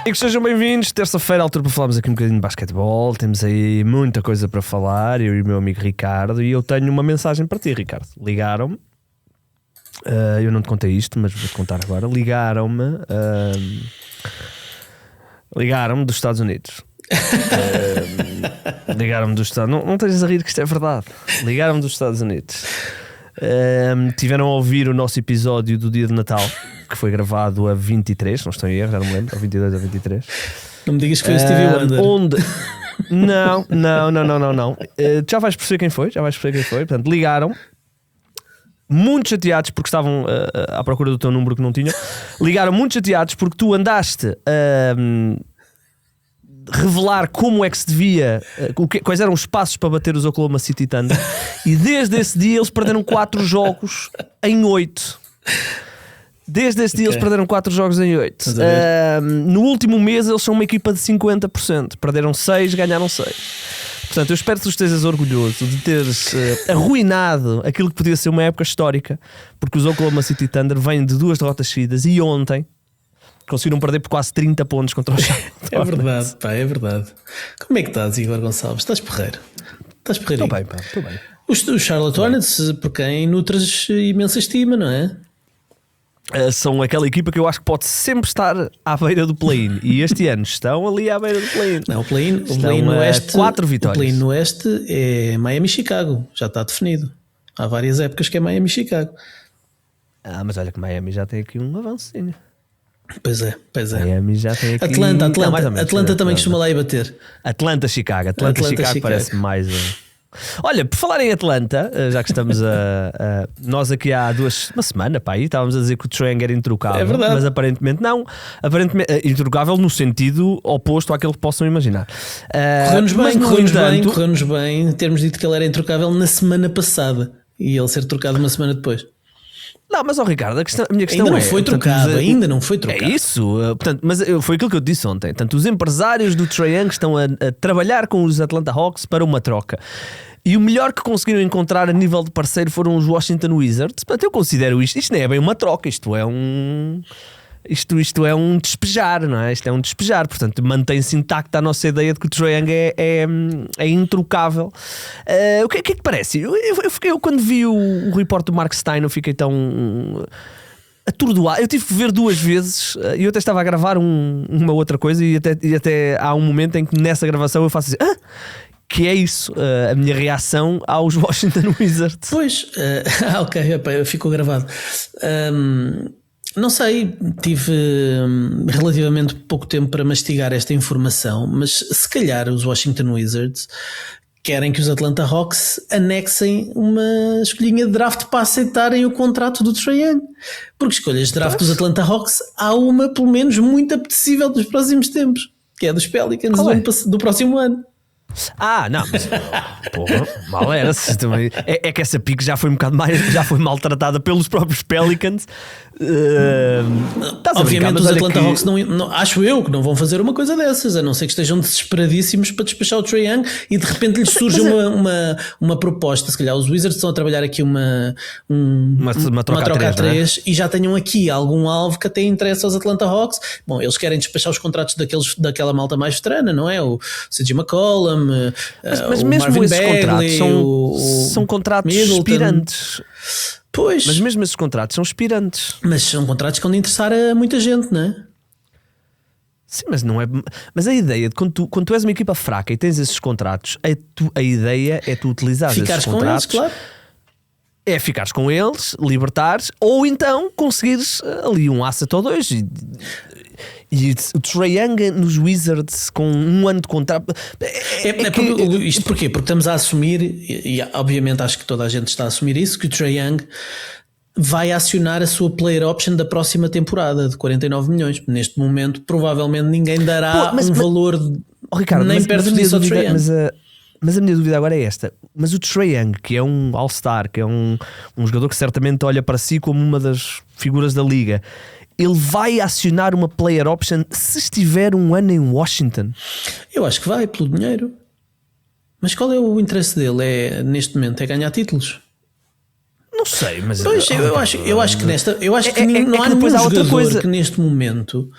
Amigos, sejam bem-vindos. Terça-feira, à altura para falarmos aqui um bocadinho de basquetebol. Temos aí muita coisa para falar, eu e o meu amigo Ricardo. E eu tenho uma mensagem para ti, Ricardo. Ligaram-me, eu não te contei isto, mas vou-te contar agora. Ligaram-me dos Estados Unidos. Ligaram-me dos Estados Unidos. Não estejas a rir que isto é verdade. Ligaram-me dos Estados Unidos. Tiveram a ouvir o nosso episódio do dia de Natal, que foi gravado a 23, não estou em erro, já não me lembro, a 22 a 23. Não me digas que foi o Stevie Wonder. Onde... Não. Já vais perceber quem foi, Portanto, ligaram muito chateados porque estavam à procura do teu número que não tinham. Ligaram muito chateados porque tu andaste a revelar como é que se devia, quais eram os passos para bater os Oklahoma City Thunder, e desde esse dia eles perderam 4 jogos em 8. Desde esse dia eles perderam 4 jogos em 8. No último mês eles são uma equipa de 50%. Perderam 6, ganharam 6. Portanto, eu espero que tu estejas orgulhoso de teres arruinado aquilo que podia ser uma época histórica, porque os Oklahoma City Thunder vêm de 2 derrotas seguidas e ontem conseguiram perder por quase 30 pontos contra o Charlotte. É verdade, pá, é verdade. Como é que estás, Igor Gonçalves? Estás porreiro? Estás porreirinho? Estou bem, pá, estou bem. Os Charlotte Hornets, por quem nutres imensa estima, não é? São aquela equipa que eu acho que pode sempre estar à beira do play-in. E este ano estão ali à beira do play-in. Não, o play-in no Oeste, 4 vitórias. O play-in no Oeste é Miami-Chicago. Já está definido. Há várias épocas que é Miami-Chicago. Mas olha que Miami já tem aqui um avancinho. Pois é. Miami já tem aqui... Atlanta também costuma lá ir bater. Atlanta-Chicago parece mais... Olha, por falar em Atlanta, já que estamos nós aqui há uma semana, pá, aí estávamos a dizer que o Trae Young era introcável. É verdade. Mas aparentemente não. Aparentemente introcável no sentido oposto àquele que possam imaginar. Correu-nos bem termos dito que ele era introcável na semana passada e ele ser trocado uma semana depois. Não, mas Ricardo, a minha questão ainda não foi trocado. É isso, portanto, mas foi aquilo que eu disse ontem. Portanto, os empresários do Trae Young estão a trabalhar com os Atlanta Hawks para uma troca. E o melhor que conseguiram encontrar a nível de parceiro foram os Washington Wizards. Portanto, eu considero isto não é bem uma troca, isto é um despejar, não é? Isto é um despejar, portanto mantém-se intacta a nossa ideia de que o Trae Young é introcável. O que é que parece? Eu quando vi o report do Mark Stein eu fiquei tão atordoado. Eu tive que ver 2 vezes e eu até estava a gravar uma outra coisa e até há um momento em que nessa gravação eu faço assim... Que é isso, a minha reação aos Washington Wizards. Pois, ok, ficou gravado. Não sei, tive relativamente pouco tempo para mastigar esta informação, mas se calhar os Washington Wizards querem que os Atlanta Hawks anexem uma escolhinha de draft para aceitarem o contrato do Trae Young. Porque escolhas de draft dos Atlanta Hawks há uma, pelo menos, muito apetecível dos próximos tempos, que é dos Pelicans do próximo ano. Não, mas porra, mal era também. É que essa pique já foi um bocado mais, já foi maltratada pelos próprios Pelicans. Obviamente os Atlanta Hawks não, acho eu que não vão fazer uma coisa dessas, a não ser que estejam desesperadíssimos para despachar o Trae Young e de repente lhes surge uma proposta. Se calhar os Wizards estão a trabalhar aqui uma troca a 3 e já tenham aqui algum alvo que até interessa aos Atlanta Hawks. Bom, eles querem despachar os contratos daquela malta mais veterana, não é? O CJ McCollum, mas o mesmo Marvin esses Bagley, contratos são contratos Middleton. expirantes. Pois. Mas mesmo esses contratos são expirantes. Mas são contratos que vão interessar a muita gente, não é? Sim, mas não é. Mas a ideia de quando tu és uma equipa fraca e tens esses contratos, a ideia é tu utilizares esses contratos. Com eles, claro. É ficares com eles, libertares, ou então conseguires ali um asset ou 2. E o Trae Young nos Wizards com 1 ano de contrato. Isto porquê? Porque estamos a assumir, e obviamente acho que toda a gente está a assumir isso, que o Trae Young vai acionar a sua player option da próxima temporada de 49 milhões. Neste momento, provavelmente ninguém dará valor Ricardo, nem perto disso ao Trae Young. Mas a minha dúvida agora é esta. Mas o Trae Young, que é um All-Star, que é um jogador que certamente olha para si como uma das figuras da liga, ele vai acionar uma player option se estiver 1 ano em Washington? Eu acho que vai, pelo dinheiro. Mas qual é o interesse dele? Neste momento é ganhar títulos? Não sei, mas pois, eu acho que não há nenhum jogador que neste momento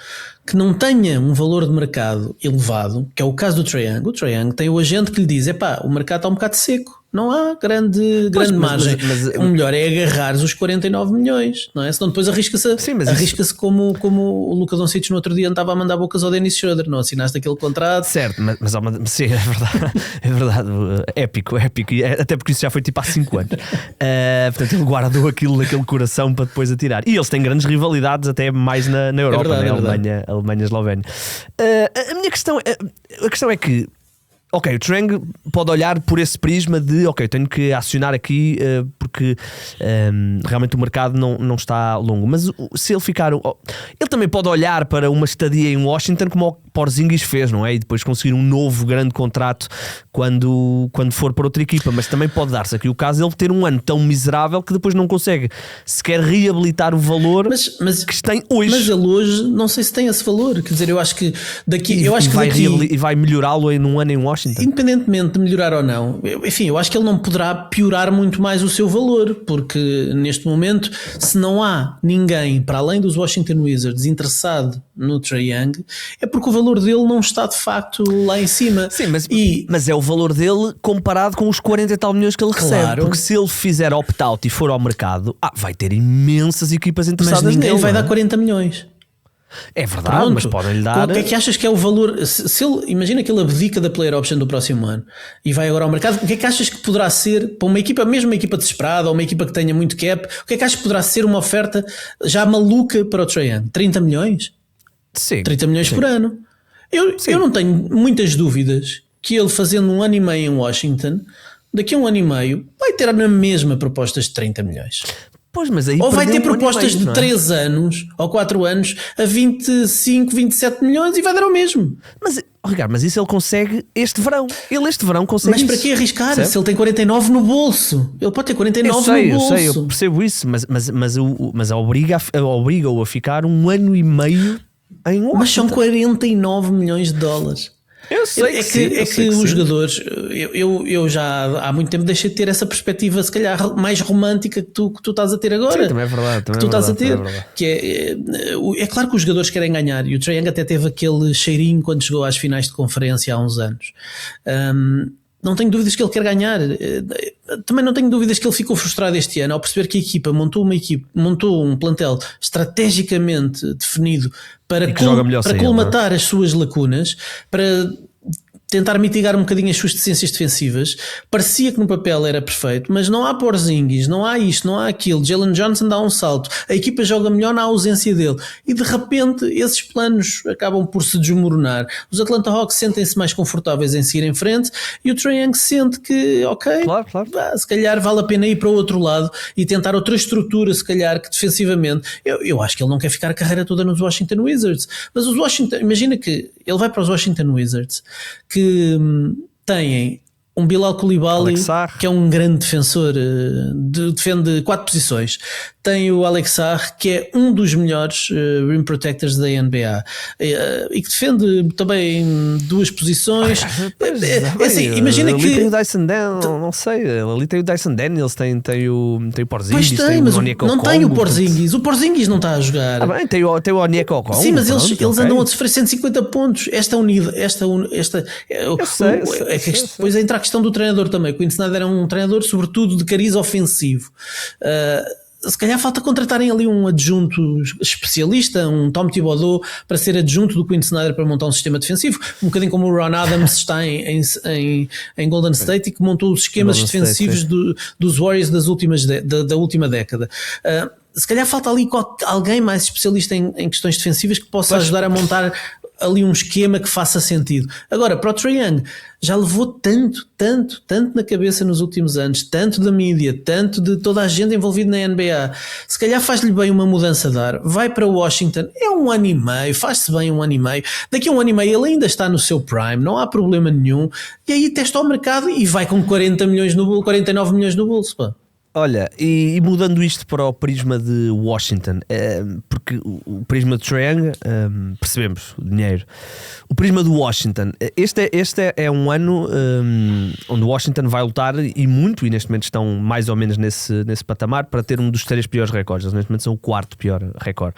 que não tenha um valor de mercado elevado, que é o caso do Trae Young. O Trae Young tem o agente que lhe diz: epá, o mercado está um bocado seco, não há grande margem. O melhor é agarrares os 49 milhões, não é? Senão depois arrisca-se como o Luka Doncic no outro dia andava a mandar bocas ao Dennis Schroeder. Não assinaste aquele contrato? Certo, mas sim, é verdade. É verdade, épico. Até porque isso já foi tipo há 5 anos. Portanto, ele guardou aquilo naquele coração para depois atirar. E eles têm grandes rivalidades, até mais na Europa, verdade, né? Alemanha, Eslovénia. A minha questão é que, ok, o Trae pode olhar por esse prisma de ok, tenho que acionar aqui porque realmente o mercado não está longo, mas se ele ficar, ele também pode olhar para uma estadia em Washington como o Porzingis fez, não é? E depois conseguir um novo grande contrato quando for para outra equipa, mas também pode dar-se aqui o caso de ele ter um ano tão miserável que depois não consegue sequer reabilitar o valor que tem hoje. Mas ele hoje não sei se tem esse valor, quer dizer, eu acho que daqui vai melhorá-lo em um ano em Washington. Independentemente de melhorar ou não, enfim, eu acho que ele não poderá piorar muito mais o seu valor, porque neste momento, se não há ninguém para além dos Washington Wizards interessado no Trae Young, é porque o valor dele não está de facto lá em cima. Sim, mas é o valor dele comparado com os 40 e tal milhões que ele recebe. Porque se ele fizer opt-out e for ao mercado, vai ter imensas equipas interessadas nele. Mas ninguém vai dar 40 milhões. É verdade, mas podem-lhe dar. O que é que achas que é o valor? Se ele, imagina que ele abdica da player option do próximo ano e vai agora ao mercado, o que é que achas que poderá ser para uma equipa, mesmo uma equipa desesperada ou uma equipa que tenha muito cap, o que é que achas que poderá ser uma oferta já maluca para o Trae Young? 30 milhões? Sim. 30 milhões por ano. Eu não tenho muitas dúvidas que ele, fazendo um ano e meio em Washington, daqui a um ano e meio vai ter na mesma propostas de 30 milhões. Pois, mas aí ou vai ter propostas de 3 anos ou 4 anos a 25, 27 milhões e vai dar ao mesmo. Mas, Ricardo, mas isso ele consegue este verão. Ele este verão consegue. Mas para que arriscar? Certo? Se ele tem 49 no bolso, ele pode ter 49 no bolso. Eu percebo isso, mas obriga-o a ficar um ano e meio em Washington. Mas são 49 milhões de dólares. Eu sei que os jogadores, eu já há muito tempo deixei de ter essa perspectiva, se calhar mais romântica que tu estás a ter agora. Sim, também é verdade. Que tu estás a ter. Que é claro que os jogadores querem ganhar, e o Trae Young até teve aquele cheirinho quando chegou às finais de conferência há uns anos. Não tenho dúvidas que ele quer ganhar. Também não tenho dúvidas que ele ficou frustrado este ano ao perceber que a equipa montou um plantel estrategicamente definido para colmatar as suas lacunas, para tentar mitigar um bocadinho as suas deficiências defensivas. Parecia que no papel era perfeito, mas não há Porzingis, não há isto, não há aquilo. Jalen Johnson dá um salto, a equipa joga melhor na ausência dele, e de repente esses planos acabam por se desmoronar. Os Atlanta Hawks sentem-se mais confortáveis em seguir em frente, e o Trae Young sente que claro. Se calhar vale a pena ir para o outro lado e tentar outra estrutura, se calhar, que defensivamente eu acho que ele não quer ficar a carreira toda nos Washington Wizards, mas os Washington, imagina que ele vai para os Washington Wizards, que têm um Bilal Coulibaly, que é um grande defensor, defende 4 posições. Tem o Alex Sarr, que é um dos melhores rim protectors da NBA, e que defende também 2 posições. Imagina ali que tem o Dyson Daniels, não sei, ali tem o Dyson Daniels, tem o Porzingis, tem o Onyeka não Okongwu, tem o Porzingis, o Porzingis não está a jogar. Bem, tem o Onyeka Okongwu. Sim, mas eles andam a sofrer 150 pontos. Depois entra a questão do treinador também. O Quinn Snyder é um treinador sobretudo de cariz ofensivo. Se calhar falta contratarem ali um adjunto especialista, um Tom Thibodeau, para ser adjunto do Quinn Snyder para montar um sistema defensivo, um bocadinho como o Ron Adams está em Golden State, e que montou os esquemas defensivos dos Warriors da última década. Se calhar falta ali alguém mais especialista em questões defensivas que possa ajudar a montar ali um esquema que faça sentido. Agora, para o Trae Young, já levou tanto na cabeça nos últimos anos, tanto da mídia, tanto de toda a gente envolvida na NBA. Se calhar faz-lhe bem uma mudança de ar, vai para Washington, é um ano e meio, faz-se bem um ano e meio, daqui a um ano e meio ele ainda está no seu prime, não há problema nenhum, e aí testa o mercado e vai com 49 milhões no bolso, pá. Olha, e mudando isto para o prisma de Washington, porque o prisma de Trae Young, percebemos, o dinheiro. O prisma do Washington, este é um ano onde Washington vai lutar e muito, e neste momento estão mais ou menos nesse patamar, para ter um dos 3 piores recordes. Eles neste momento são o 4º pior recorde.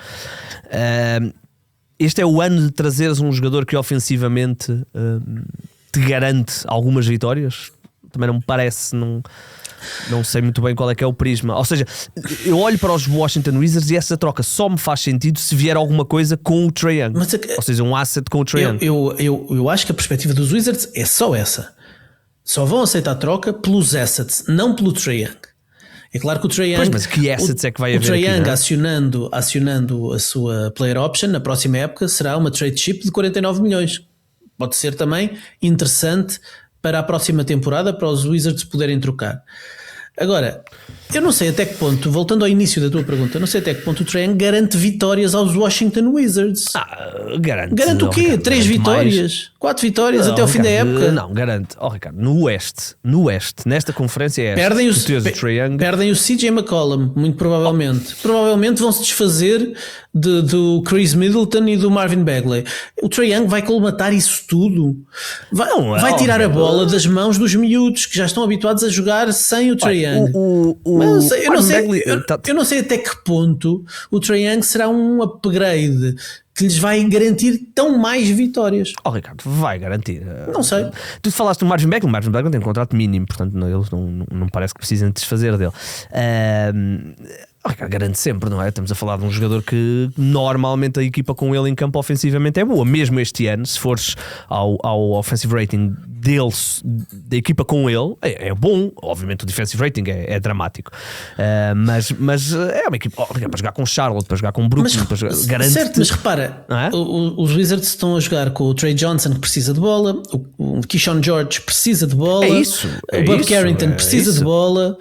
este é o ano de trazeres um jogador que ofensivamente te garante algumas vitórias. Também não me parece, não sei muito bem qual é que é o prisma. Ou seja, eu olho para os Washington Wizards e essa troca só me faz sentido se vier alguma coisa com o Trae Young. Ou seja, um asset com o Trae Young. Eu acho que a perspectiva dos Wizards é só essa. Só vão aceitar a troca pelos assets, não pelo Trae Young. É claro que o Trae Young... Pois, mas que assets é que vai haver? O Trae Young, aqui, acionando a sua player option, na próxima época será uma trade chip de 49 milhões. Pode ser também interessante para a próxima temporada, para os Wizards poderem trocar. Agora, eu não sei até que ponto, voltando ao início da tua pergunta, eu não sei até que ponto o Trae Young garante vitórias aos Washington Wizards. Garante. Garante o quê? Ricardo, 3 vitórias? Mais. 4 vitórias até ao fim Ricardo, da época? Não, garante. Ricardo, no Oeste, nesta conferência perdem perdem o CJ McCollum, muito provavelmente. Provavelmente vão se desfazer do Chris Middleton e do Marvin Bagley. O Trae Young vai colmatar isso tudo. Vai tirar a bola das mãos dos miúdos que já estão habituados a jogar sem o Trae Young. Eu não sei até que ponto o Trae Young será um upgrade que lhes vai garantir tão mais vitórias. Ricardo, vai garantir. Não sei. Tu falaste do Marvin Bagley. O Marvin Bagley tem um contrato mínimo, portanto eles não parece que precisem desfazer dele. Ricardo, garante sempre, não é? Estamos a falar de um jogador que normalmente a equipa com ele em campo ofensivamente é boa. Mesmo este ano, se fores ao offensive rating da equipa com ele, é bom. Obviamente o defensive rating é dramático, mas é uma equipa para jogar com Charlotte, para jogar com Brooklyn, garante. Certo, mas repara, os Wizards estão a jogar com o Trey Johnson, que precisa de bola, o Keyshawn George precisa de bola, o Bob Carrington precisa de bola,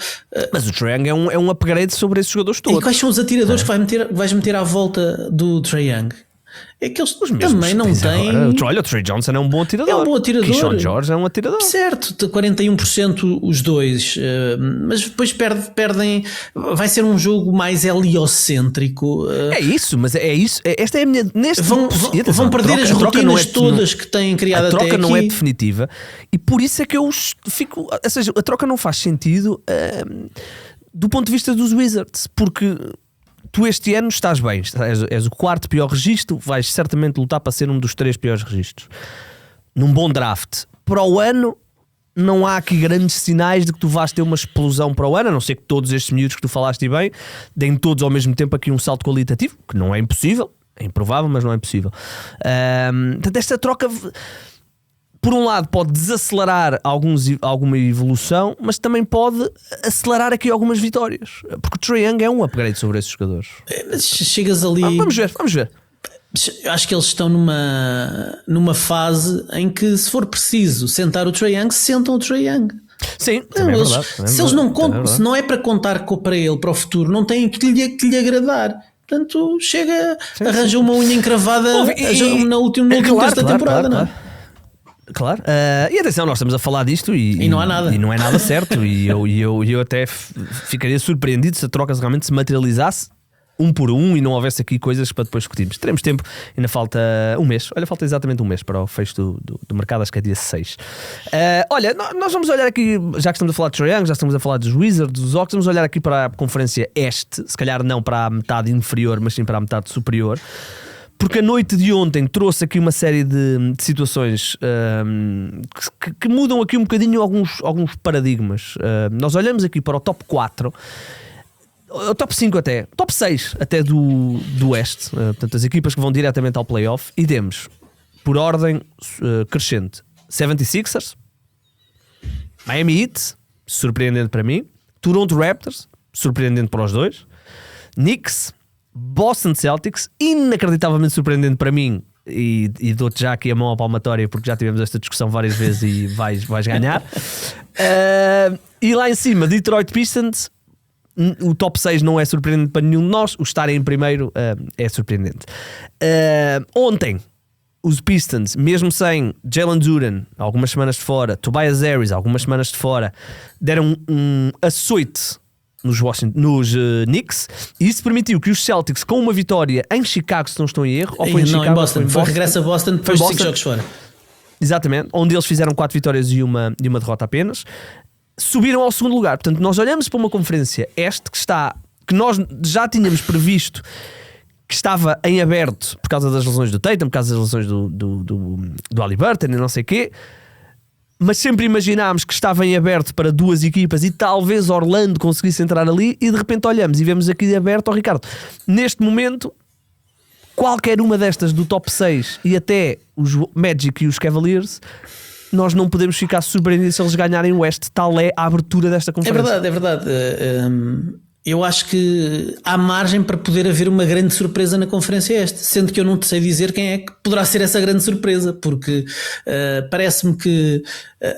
mas o Trae Young é um upgrade sobre esses jogadores todos. E quais são os atiradores que vais meter à volta do Trae Young? É que eles também não têm. Olha, o Trey Johnson é um bom atirador. É um bom atirador. Keyshawn George é um atirador. Certo, 41% os dois, mas depois perdem. Vai ser um jogo mais heliocêntrico. É isso, mas é isso. Esta é a minha. Vão perder as rotinas todas que têm criado até aqui. A troca não é definitiva e por isso é que eu fico. Ou seja, a troca não faz sentido do ponto de vista dos Wizards, porque tu este ano estás bem, és o 4º pior registro, vais certamente lutar para ser um dos 3 piores registros num bom draft. Para o ano não há aqui grandes sinais de que tu vais ter uma explosão para o ano, a não ser que todos estes miúdos que tu falaste bem deem todos ao mesmo tempo aqui um salto qualitativo, que não é impossível, é improvável, mas não é impossível. Portanto, esta troca, por um lado, pode desacelerar alguma evolução, mas também pode acelerar aqui algumas vitórias, porque o Trae Young é um upgrade sobre esses jogadores. Mas chegas ali. Vamos ver. Acho que eles estão numa fase em que, se for preciso sentar o Trae Young, sentam o Trae Young. Sim, também é verdade. Se eles não contam, se não é para contar para ele para o futuro, não têm que lhe agradar. Portanto, arranja uma unha encravada no último terço da temporada, não é? Claro, e atenção, nós estamos a falar disto e não há nada. E não é nada certo. E eu até ficaria surpreendido se a troca realmente se materializasse um por um e não houvesse aqui coisas para depois discutirmos. Teremos tempo, ainda falta um mês. Olha, falta exatamente um mês para o fecho do mercado, acho que é dia 6. Olha, nós vamos olhar aqui, já que estamos a falar de Trae Young, já estamos a falar dos Wizards, dos Hawks, vamos olhar aqui para a Conferência Este, se calhar não para a metade inferior, mas sim para a metade superior. Porque a noite de ontem trouxe aqui uma série de situações que mudam aqui um bocadinho alguns paradigmas. Nós olhamos aqui para o top 4, o top 5 até, top 6 até do Oeste, portanto as equipas que vão diretamente ao playoff, e temos, por ordem crescente, 76ers, Miami Heat, surpreendente para mim, Toronto Raptors, surpreendente para os dois, Knicks, Boston Celtics, inacreditavelmente surpreendente para mim, e dou-te já aqui a mão à palmatória porque já tivemos esta discussão várias vezes e vais ganhar. E lá em cima, Detroit Pistons. O top 6 não é surpreendente para nenhum de nós, o estarem em primeiro é surpreendente. Ontem os Pistons, mesmo sem Jalen Duren, algumas semanas de fora, Tobias Harris, algumas semanas de fora, deram um açoite nos Knicks, e isso permitiu que os Celtics, com uma vitória em Chicago, se não estou em erro, ou foi em Chicago, em Boston, foi regresso a Boston depois de 5 jogos fora. Exatamente, onde eles fizeram 4 vitórias e uma derrota apenas, subiram ao segundo lugar. Portanto, nós olhamos para uma conferência Este que nós já tínhamos previsto que estava em aberto por causa das lesões do Tatum, por causa das lesões do Haliburton e não sei o quê, mas sempre imaginámos que estava em aberto para duas equipas e talvez Orlando conseguisse entrar ali, e de repente olhamos e vemos aqui aberto. Ricardo, neste momento qualquer uma destas do top 6 e até os Magic e os Cavaliers, nós não podemos ficar surpreendidos se eles ganharem o Oeste. Tal é a abertura desta conferência. É verdade. Eu acho que há margem para poder haver uma grande surpresa na Conferência Este, sendo que eu não te sei dizer quem é que poderá ser essa grande surpresa, porque parece-me que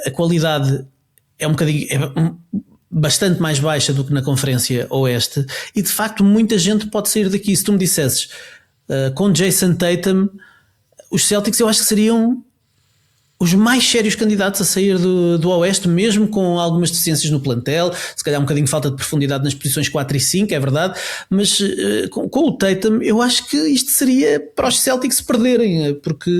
a qualidade é bastante mais baixa do que na Conferência Oeste, e de facto muita gente pode sair daqui. Se tu me dissesses com Jason Tatum, os Celtics eu acho que seriam os mais sérios candidatos a sair do Oeste, mesmo com algumas deficiências no plantel, se calhar um bocadinho de falta de profundidade nas posições 4 e 5, é verdade, mas com o Tatum eu acho que isto seria para os Celtics perderem, porque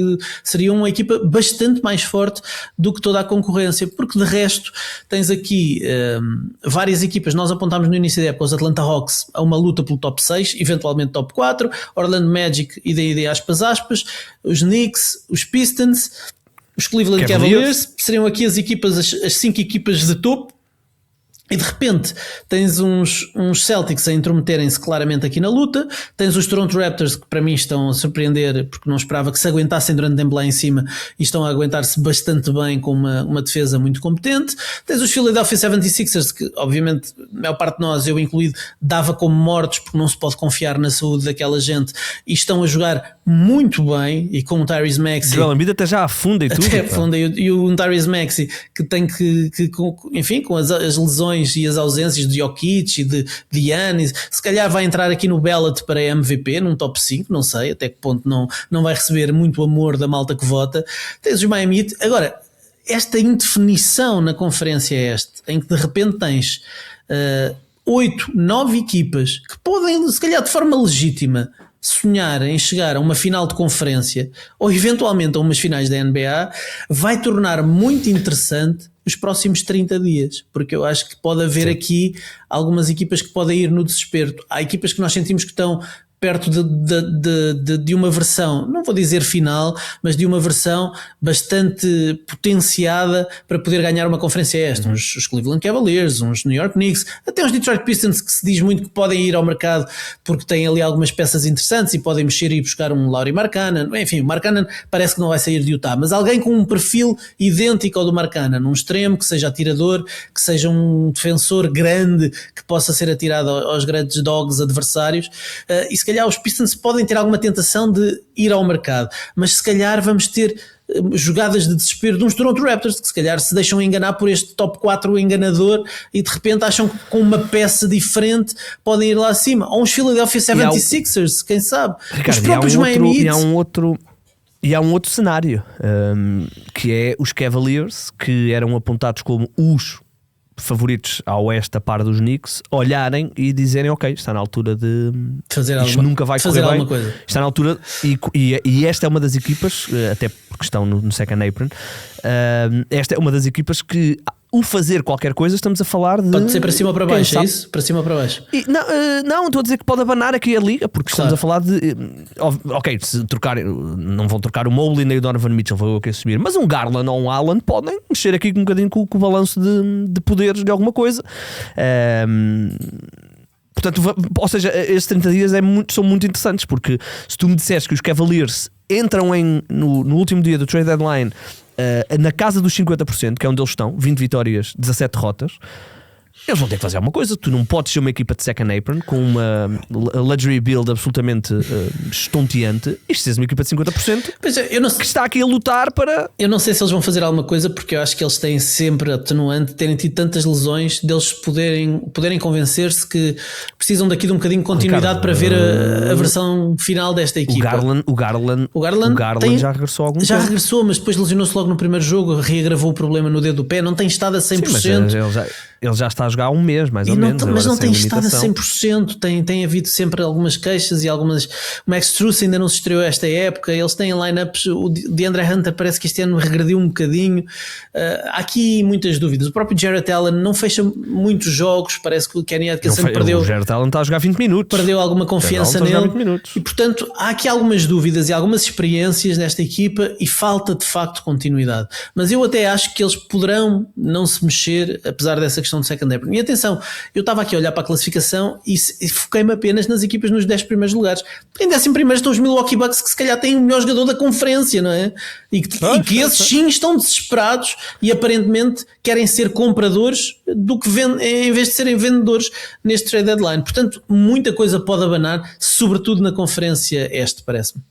seria uma equipa bastante mais forte do que toda a concorrência, porque de resto tens aqui várias equipas. Nós apontámos no início da época os Atlanta Hawks a uma luta pelo top 6, eventualmente top 4, Orlando Magic e daí aspas, os Knicks, os Pistons, os Cleveland Cavaliers seriam aqui as equipas, as 5 equipas de topo, e de repente tens uns Celtics a intrometerem-se claramente aqui na luta, tens os Toronto Raptors que para mim estão a surpreender, porque não esperava que se aguentassem durante tempo lá em cima, e estão a aguentar-se bastante bem com uma defesa muito competente. Tens os Philadelphia 76ers que obviamente a maior parte de nós, eu incluído, dava como mortos porque não se pode confiar na saúde daquela gente, e estão a jogar muito bem, e com o Tyrese Maxey, Joel Embiid até já afunda e tudo, até afunda, e o Tyrese Maxey que tem que enfim, com as lesões e as ausências de Jokic e de Giannis, se calhar vai entrar aqui no ballot para MVP, num top 5, não sei até que ponto não vai receber muito amor da malta que vota. Tens os Miami Heat. Agora, esta indefinição na Conferência Este, em que de repente tens 8, 9 equipas que podem, se calhar de forma legítima, sonhar em chegar a uma final de conferência ou eventualmente a umas finais da NBA, vai tornar muito interessante os próximos 30 dias, porque eu acho que pode haver aqui algumas equipas que podem ir no desespero. Há equipas que nós sentimos que estão perto de uma versão, não vou dizer final, mas de uma versão bastante potenciada para poder ganhar uma conferência esta. Os Cleveland Cavaliers, uns New York Knicks, até os Detroit Pistons, que se diz muito que podem ir ao mercado porque têm ali algumas peças interessantes e podem mexer e buscar um Lauri Markkanen. Enfim, o Markkanen parece que não vai sair de Utah, mas alguém com um perfil idêntico ao do Markkanen, um extremo que seja atirador, que seja um defensor grande, que possa ser atirado aos grandes dogs adversários, e se calhar os Pistons podem ter alguma tentação de ir ao mercado, mas se calhar vamos ter jogadas de desespero de uns Toronto Raptors que se calhar se deixam enganar por este top 4 enganador e de repente acham que com uma peça diferente podem ir lá acima, ou uns Philadelphia 76ers, quem sabe, Ricardo, os próprios Miami Heat. E há um outro cenário, que é os Cavaliers, que eram apontados como os favoritos ao Oeste a par dos Knicks, olharem e dizerem ok, está na altura de fazer isto nunca vai correr bem, coisa. Está na altura, e esta é uma das equipas, até porque estão no second apron, esta é uma das equipas que o fazer qualquer coisa, estamos a falar de... Pode ser para cima ou para baixo, é isso? Para cima ou para baixo? Não, estou a dizer que pode abanar aqui a liga, porque estamos a falar de... Ok, se trocar, não vão trocar o Mobley nem o Donovan Mitchell, vou eu que assumir, mas um Garland ou um Allen podem mexer aqui um bocadinho com o balanço de poderes de alguma coisa. Portanto, ou seja, estes 30 dias são muito interessantes, porque se tu me disseres que os Cavaliers entram no último dia do trade deadline na casa dos 50%, que é onde eles estão, 20 vitórias, 17 derrotas, eles vão ter que fazer alguma coisa. Tu não podes ser uma equipa de second apron com uma luxury build absolutamente estonteante e seres uma equipa de 50% pois é, que está aqui a lutar para... Eu não sei se eles vão fazer alguma coisa, porque eu acho que eles têm sempre atenuante, terem tido tantas lesões, deles poderem convencer-se que precisam daqui de um bocadinho de continuidade, Ricardo, para ver a versão final desta equipa. O Garland já regressou algum tempo. Já regressou, mas depois lesionou-se logo no primeiro jogo, reagravou o problema no dedo do pé, não tem estado a 100%. Sim, mas ele já está está a jogar há um mês, mais ou menos. Mas não tem estado a limitação. 100%. Tem havido sempre algumas queixas e algumas. O Max Strus ainda não se estreou esta época. Eles têm lineups. O DeAndre Hunter parece que este ano regrediu um bocadinho. Há aqui muitas dúvidas. O próprio Jarrett Allen não fecha muitos jogos. Parece que o Kenny Atkinson perdeu. O Jarrett Allen está a jogar 20 minutos. Perdeu alguma confiança nele. E portanto há aqui algumas dúvidas e algumas experiências nesta equipa e falta de facto continuidade. Mas eu até acho que eles poderão não se mexer, apesar dessa questão do secondary. E atenção, eu estava aqui a olhar para a classificação e foquei-me apenas nas equipas nos 10 primeiros lugares. Em 11º estão os Milwaukee Bucks, que se calhar têm o melhor jogador da conferência, não é? E que esses sim estão desesperados e aparentemente querem ser compradores do que em vez de serem vendedores neste trade deadline. Portanto, muita coisa pode abanar, sobretudo na conferência este, parece-me.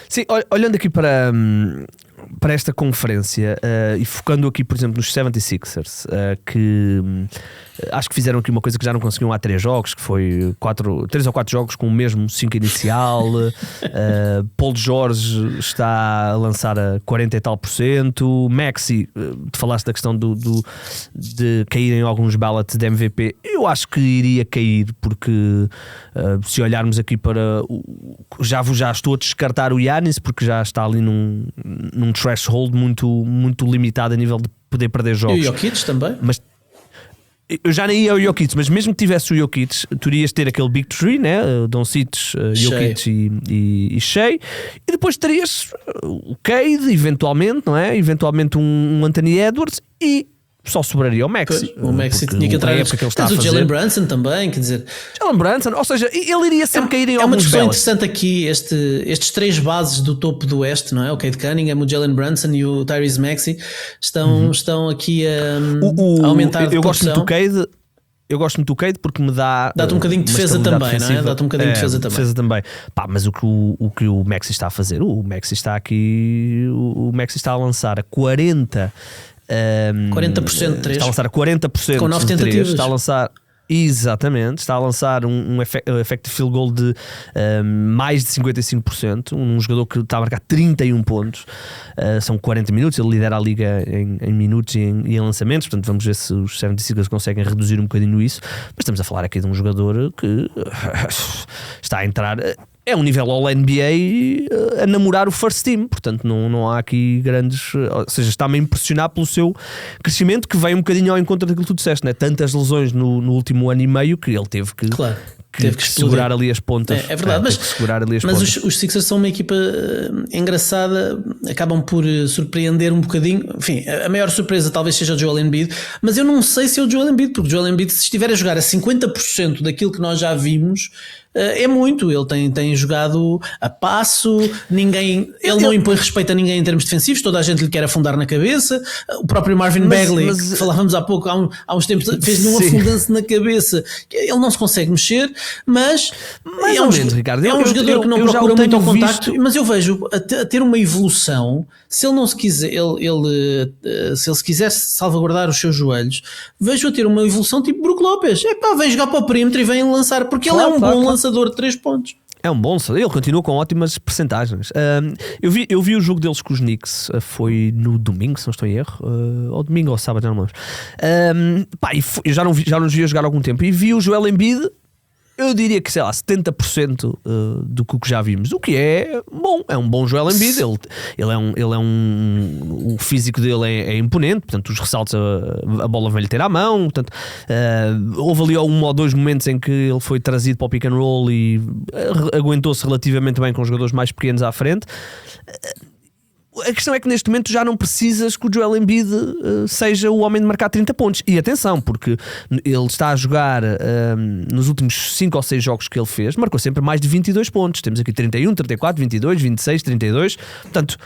Sim, olhando aqui para esta conferência e focando aqui, por exemplo, nos 76ers, que acho que fizeram aqui uma coisa que já não conseguiam há 3 jogos, que foi 3 ou 4 jogos com o mesmo 5 inicial. Paul George está a lançar a 40 e tal %. Maxi, tu falaste da questão de caírem alguns ballots de MVP. Eu acho que iria cair, porque se olharmos aqui para já estou a descartar o Giannis, porque já está ali num threshold muito limitado a nível de poder perder jogos. E o Jokic também. Mas eu já nem ia ao Jokic, mas mesmo que tivesse o Jokic, tu irias ter aquele Big Three, né? Doncic, Jokic e Shea, e depois terias o Cade, eventualmente, não é? Eventualmente um Anthony Edwards, e só sobraria o Maxi. O Maxi tinha que entrar. Mas o Jalen Brunson também, quer dizer. Jalen Brunson, ou seja, ele iria sempre cair em alguns. É uma discussão ballots. interessante aqui, estes 3 bases do topo do Oeste, não é? O Cade Cunningham, o Jalen Brunson e o Tyrese Maxey estão aqui a aumentar de produção. Eu gosto muito do Cade porque me dá-te um bocadinho de defesa também, não é? Dá-te um bocadinho de defesa também. Pá, mas o que o Maxi está a fazer, o Maxi está aqui, o Maxi está a lançar a 40%. 40% de 3. Está a lançar a 40% com 9 tentativas. Está a lançar. Exatamente, está a lançar um effective field goal de mais de 55%, um jogador que está a marcar 31 pontos, são 40 minutos, ele lidera a liga em minutos e em lançamentos, portanto vamos ver se os 76ers conseguem reduzir um bocadinho isso, mas estamos a falar aqui de um jogador que está a entrar... É um nível All-NBA a namorar o first team, portanto não há aqui grandes... Ou seja, está-me a impressionar pelo seu crescimento, que vem um bocadinho ao encontro daquilo que tu disseste, né? Tantas lesões no último ano e meio que ele teve que... Claro. Teve que segurar ali as pontas. É verdade, mas os Sixers são uma equipa engraçada, acabam por surpreender um bocadinho. Enfim, a maior surpresa talvez seja o Joel Embiid, mas eu não sei se é o Joel Embiid, porque o Joel Embiid, se estiver a jogar a 50% daquilo que nós já vimos, é muito. Ele tem jogado a passo, ele não impõe respeito a ninguém em termos defensivos, toda a gente lhe quer afundar na cabeça. O próprio Marvin Bagley, que falávamos há pouco, há uns tempos, fez-lhe um afundance na cabeça. Ele não se consegue mexer, mas é um jogador que não procura muito ao contacto, mas eu vejo a ter uma evolução. Se ele não se quiser, se ele se quiser salvaguardar os seus joelhos, vejo a ter uma evolução tipo Brook Lopes. Vem jogar para o perímetro e vem lançar, porque ele é um bom lançador de 3 pontos. É um bom lançador, ele continua com ótimas percentagens. Eu vi o jogo deles com os Knicks, foi no domingo, se não estou em erro, ou domingo ou sábado, já não me lembro. Eu já não os vi a jogar há algum tempo e vi o Joel Embiid. Eu diria que, sei lá, 70% do que já vimos, o que é bom, é um bom Joel Embiid. O físico dele é imponente, portanto os ressaltos a bola vai-lhe ter à mão, portanto, houve ali 1 ou 2 momentos em que ele foi trazido para o pick and roll e aguentou-se relativamente bem com os jogadores mais pequenos à frente. A questão é que neste momento já não precisas que o Joel Embiid seja o homem de marcar 30 pontos. E atenção, porque ele está a jogar nos últimos 5 ou 6 jogos que ele fez, marcou sempre mais de 22 pontos. Temos aqui 31, 34, 22, 26, 32. Portanto,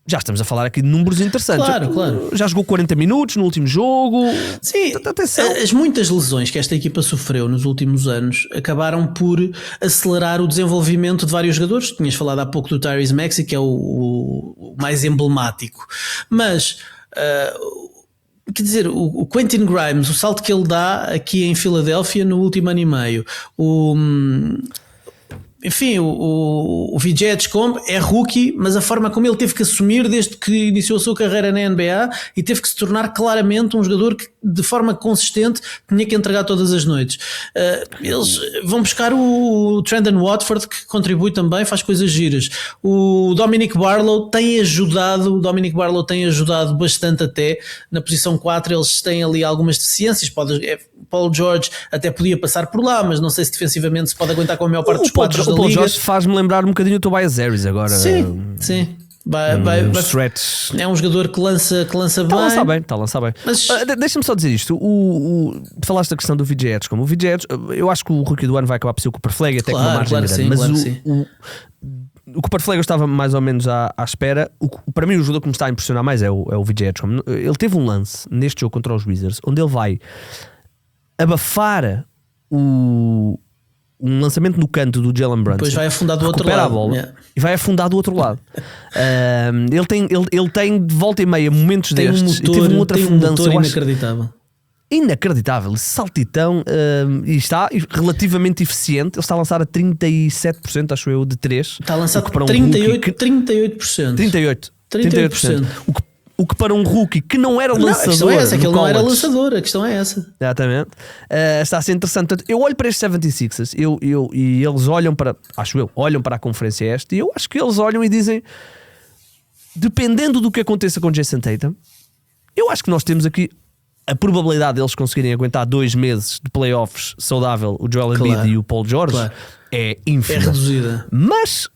já estamos a falar aqui de números interessantes. Claro. Já jogou 40 minutos no último jogo. Sim, as muitas lesões que esta equipa sofreu nos últimos anos acabaram por acelerar o desenvolvimento de vários jogadores. Tinhas falado há pouco do Tyrese Maxey, que é o mais emblemático. Mas... quer dizer, o Quentin Grimes, o salto que ele dá aqui em Filadélfia no último ano e meio, enfim, o VJ Edgecombe é rookie, mas a forma como ele teve que assumir desde que iniciou a sua carreira na NBA e teve que se tornar claramente um jogador que de forma consistente tinha que entregar todas as noites. Eles vão buscar o Trendon Watford, que contribui também, faz coisas giras. O Dominic Barlow tem ajudado bastante até na posição 4. Eles têm ali algumas deficiências. Paul George até podia passar por lá, mas não sei se defensivamente se pode aguentar com a maior parte dos 4 da liga. O Paul George faz-me lembrar um bocadinho o Tobias Harris agora. Sim. É um jogador que lança bem. Está a lançar bem. Mas deixa-me só dizer isto. Falaste da questão do VJ Edgecombe. O VJ Edgecombe, eu acho que o rookie do ano vai acabar por ser o Cooper Flagg, até com uma margem grande. Mas o Cooper Flagg eu estava mais ou menos à espera. Para mim, o jogador que me está a impressionar mais é o VJ Edgecombe. Ele teve um lance neste jogo contra os Wizards onde ele vai abafar um lançamento no canto do Jalen Brunson, depois vai afundar do outro lado, a bola, e vai afundar do outro lado. Ele tem de volta e meia momentos destes, e teve outra afundança inacreditável, saltitão, e está relativamente eficiente. Ele está a lançar a 37%, acho eu, de 3. Está a lançar para 38%. O que para um rookie que não era lançador. A questão é essa, que ele não era lançador. A questão é essa. Exatamente. Está a ser interessante. Portanto, eu olho para estes 76ers e eles olham para, olham para a conferência este, e eu acho que eles olham e dizem, dependendo do que aconteça com Jason Tatum, eu acho que nós temos aqui a probabilidade deles conseguirem aguentar 2 meses de playoffs saudável, o Joel Embiid e o Paul George, é ínfima. É reduzida. Mas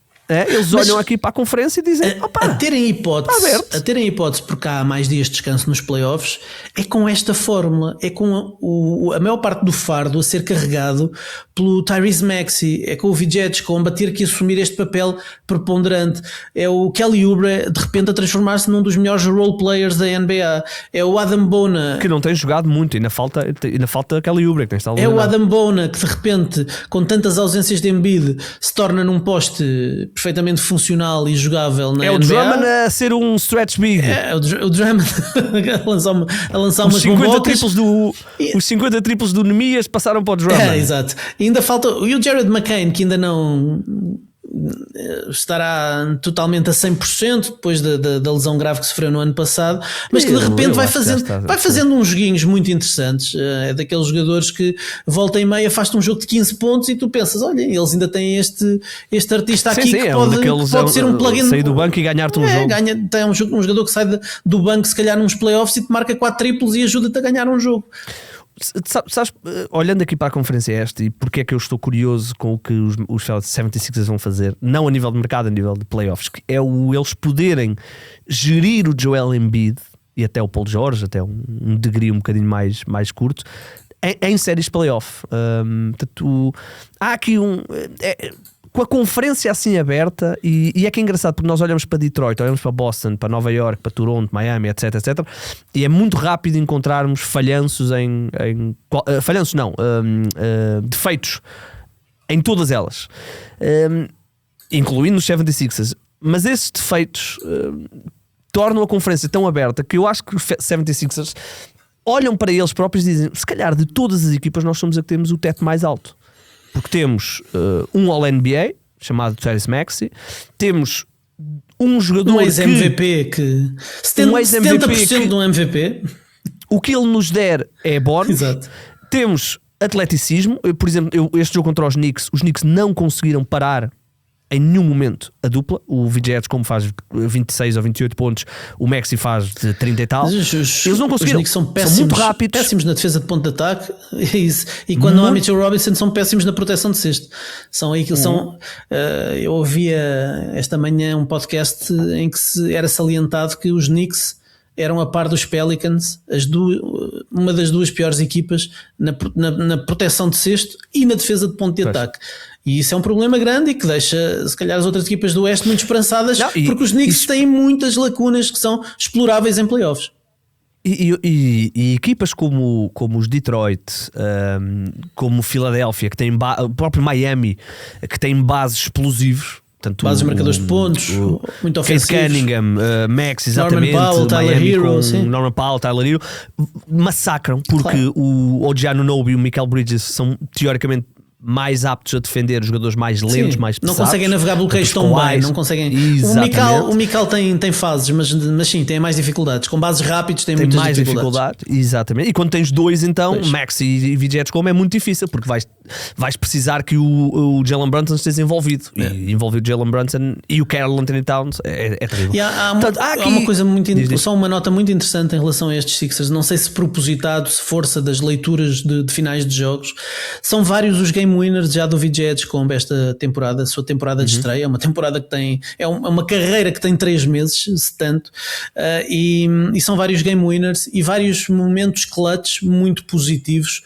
eles olham aqui para a conferência e dizem a terem hipótese, porque há mais dias de descanso nos playoffs, é com esta fórmula, é com a maior parte do fardo a ser carregado pelo Tyrese Maxey, é com o VJ Edgecombe a ter que assumir este papel preponderante, é o Kelly Oubre de repente a transformar-se num dos melhores role players da NBA, é o Adam Bona, que não tem jogado muito, ainda falta Kelly Oubre, que tem estado o Adam Bona, que de repente, com tantas ausências de Embiid, se torna num poste perfeitamente funcional e jogável na NBA. O Drummond a ser um stretch big. O Drummond a lançar umas bombocas. Os 50 triplos do Nemias passaram para o Drummond. Exato. E ainda falta o Jared McCain, que ainda não estará totalmente a 100% depois da lesão grave que sofreu no ano passado, mas que de repente vai fazendo uns joguinhos muito interessantes. É daqueles jogadores que volta e meia faz-te um jogo de 15 pontos e tu pensas, olha, eles ainda têm este artista aqui que pode ser um plugin, sair do banco e ganhar-te um jogo. Tem um jogador que sai do banco se calhar nos playoffs e te marca 4 triplos e ajuda-te a ganhar um jogo. Sabes, olhando aqui para a conferência esta, e porque é que eu estou curioso com o que os 76ers vão fazer, não a nível de mercado, a nível de playoffs, que é eles poderem gerir o Joel Embiid e até o Paul George, até um degree um bocadinho mais curto, em séries de playoff. Portanto, há aqui com a conferência assim aberta, e é que é engraçado porque nós olhamos para Detroit, olhamos para Boston, para Nova York, para Toronto, Miami, etc, e é muito rápido encontrarmos defeitos em todas elas, incluindo os 76ers, mas esses defeitos tornam a conferência tão aberta que eu acho que os 76ers olham para eles próprios e dizem, se calhar de todas as equipas nós somos a que temos o teto mais alto. Porque temos um All-NBA chamado Tyrese Maxey, temos um jogador um ex-MVP que 70% de um MVP. O que ele nos der é bónus. Exato. Temos atleticismo. Por exemplo, este jogo contra os Knicks não conseguiram parar em nenhum momento a dupla. O VJ Edgecombe faz 26 ou 28 pontos, o Maxey faz de 30 e tal. Eles não conseguiram. Os são muito rápidos, péssimos na defesa de ponto de ataque, e quando não há Mitchell Robinson são péssimos na proteção de cesto. São aí que são. Eu ouvia esta manhã um podcast em que era salientado que os Knicks eram a par dos Pelicans, uma das duas piores equipas na proteção de cesto e na defesa de ponto de ataque. E isso é um problema grande e que deixa, se calhar, as outras equipas do Oeste muito esperançadas, porque os Knicks têm muitas lacunas que são exploráveis em playoffs. E equipas como os Detroit, como Filadélfia, que tem o próprio Miami, que tem bases explosivos. Bases marcadores de pontos, muito ofensivos. Case Cunningham, Max, exatamente. Norman Powell, Tyler Hero, Norman Powell, Tyler Hero, massacram, porque o Odiano Nobe e o Michael Bridges são teoricamente mais aptos a defender, os jogadores mais lentos, Sim, mais pesados. não conseguem navegar bloqueios tão bem, não conseguem. O Mikal tem fases, mas sim, tem mais dificuldades. Com bases rápidos tem muitas mais dificuldades. Exatamente. E quando tens dois, então, Max e VJ como é muito difícil, porque vais precisar que o Jalen Brunson esteja envolvido. E envolver o Jalen Brunson e o Karl Anthony Towns é terrível. E há uma coisa só uma nota muito interessante em relação a estes Sixers. Não sei se propositado, se força das leituras de finais de jogos. São vários os game winners já do VJ Edgecombe esta temporada, a sua temporada de estreia, uma temporada que tem, é uma carreira que tem 3 meses, se tanto, e são vários game winners e vários momentos clutch muito positivos,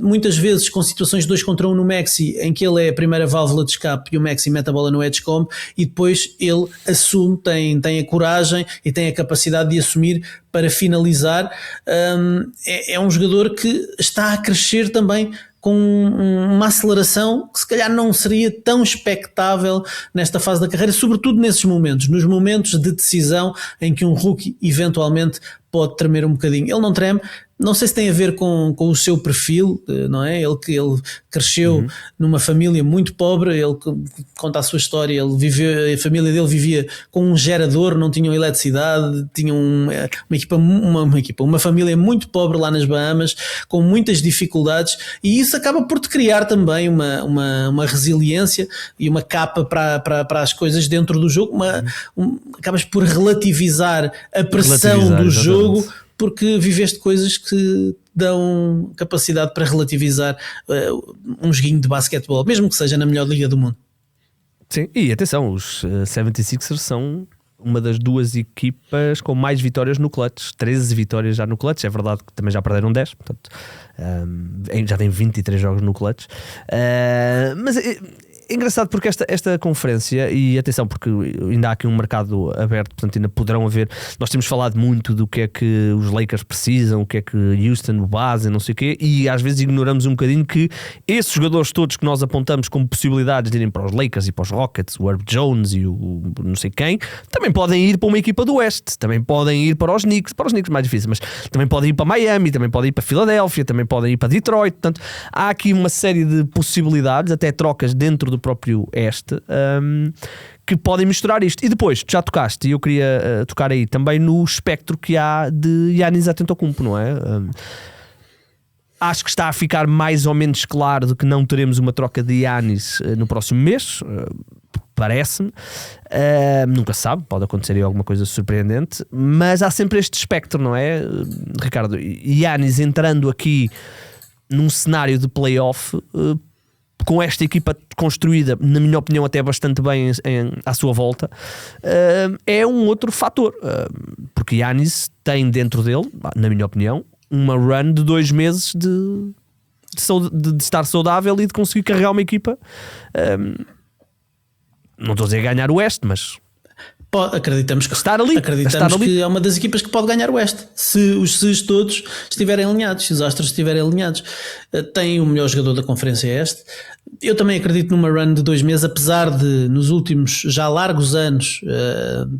muitas vezes com situações 2 contra 1 no Maxi, em que ele é a primeira válvula de escape e o Maxi mete a bola no Edgecombe e depois ele assume, tem a coragem e tem a capacidade de assumir para finalizar. É um jogador que está a crescer também com uma aceleração que se calhar não seria tão expectável nesta fase da carreira, sobretudo nesses momentos, nos momentos de decisão em que um rookie eventualmente pode tremer um bocadinho. Ele não treme, não sei se tem a ver com o seu perfil, não é? Ele cresceu numa família muito pobre, ele conta a sua história, a família dele vivia com um gerador, não tinham eletricidade, tinham uma família muito pobre lá nas Bahamas, com muitas dificuldades, e isso acaba por te criar também uma resiliência e uma capa para as coisas dentro do jogo, acabas por relativizar a pressão do jogo, porque viveste coisas que dão capacidade para relativizar um joguinho de basquetebol, mesmo que seja na melhor liga do mundo. Sim, e atenção, os 76ers são uma das 2 equipas com mais vitórias no clutch, 13 vitórias já no clutch, é verdade que também já perderam 10, portanto já tem 23 jogos no clutch, mas é engraçado porque esta conferência, e atenção porque ainda há aqui um mercado aberto, portanto ainda poderão haver, nós temos falado muito do que é que os Lakers precisam, o que é que Houston, o base, não sei o quê, e às vezes ignoramos um bocadinho que esses jogadores todos que nós apontamos como possibilidades de irem para os Lakers e para os Rockets, o Herb Jones e o não sei quem, também podem ir para uma equipa do Oeste, também podem ir para os Knicks mais difícil, mas também podem ir para Miami, também podem ir para Filadélfia, também podem ir para Detroit, portanto há aqui uma série de possibilidades, até trocas dentro do próprio Este, que podem misturar isto. E depois, já tocaste, e eu queria tocar aí também no espectro que há de Giannis Antetokounmpo, não é? Acho que está a ficar mais ou menos claro de que não teremos uma troca de Giannis no próximo mês, parece-me. Nunca se sabe, pode acontecer aí alguma coisa surpreendente, mas há sempre este espectro, não é, Ricardo? Giannis entrando aqui num cenário de playoff, com esta equipa construída, na minha opinião, até bastante bem à sua volta, é um outro fator, porque Giannis tem dentro dele, na minha opinião, uma run de 2 meses de estar saudável e de conseguir carregar uma equipa, não estou a dizer ganhar o Oeste, mas acreditamos que estar ali, que é uma das equipas que pode ganhar o Oeste, se os Cs todos estiverem alinhados, se os Astros estiverem alinhados. Tem o melhor jogador da Conferência Este. Eu também acredito numa run de 2 meses, apesar de nos últimos já largos anos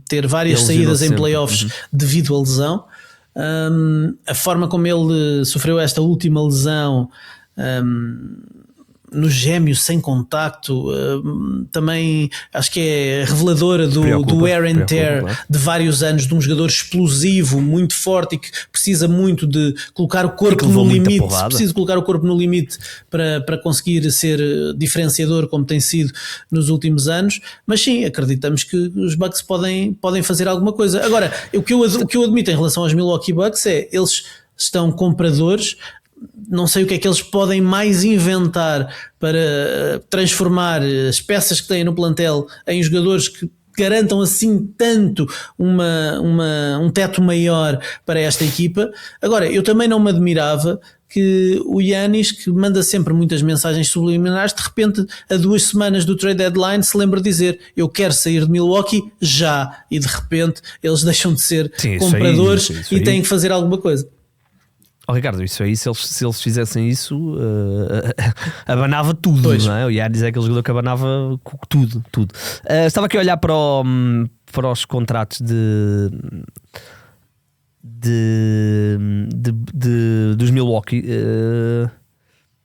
ter várias saídas em playoffs devido à lesão. A forma como ele sofreu esta última lesão no gêmeo sem contacto, também acho que é reveladora do wear and tear de vários anos, de um jogador explosivo, muito forte e que precisa muito de colocar o corpo no limite, precisa colocar o corpo no limite para conseguir ser diferenciador como tem sido nos últimos anos. Mas sim, acreditamos que os Bucks podem fazer alguma coisa. Agora, o que eu admito em relação aos Milwaukee Bucks é, eles estão compradores. Não sei o que é que eles podem mais inventar para transformar as peças que têm no plantel em jogadores que garantam assim tanto um teto maior para esta equipa. Agora, eu também não me admirava que o Giannis, que manda sempre muitas mensagens subliminares, de repente, a 2 semanas do trade deadline, se lembra de dizer: eu quero sair de Milwaukee já, e de repente eles deixam de ser compradores e têm que fazer alguma coisa. Ricardo, isso aí, se eles fizessem isso, abanava tudo, pois. Não é? O Giannis é aquele jogador que abanava tudo. Estava aqui a olhar para os contratos dos Milwaukee.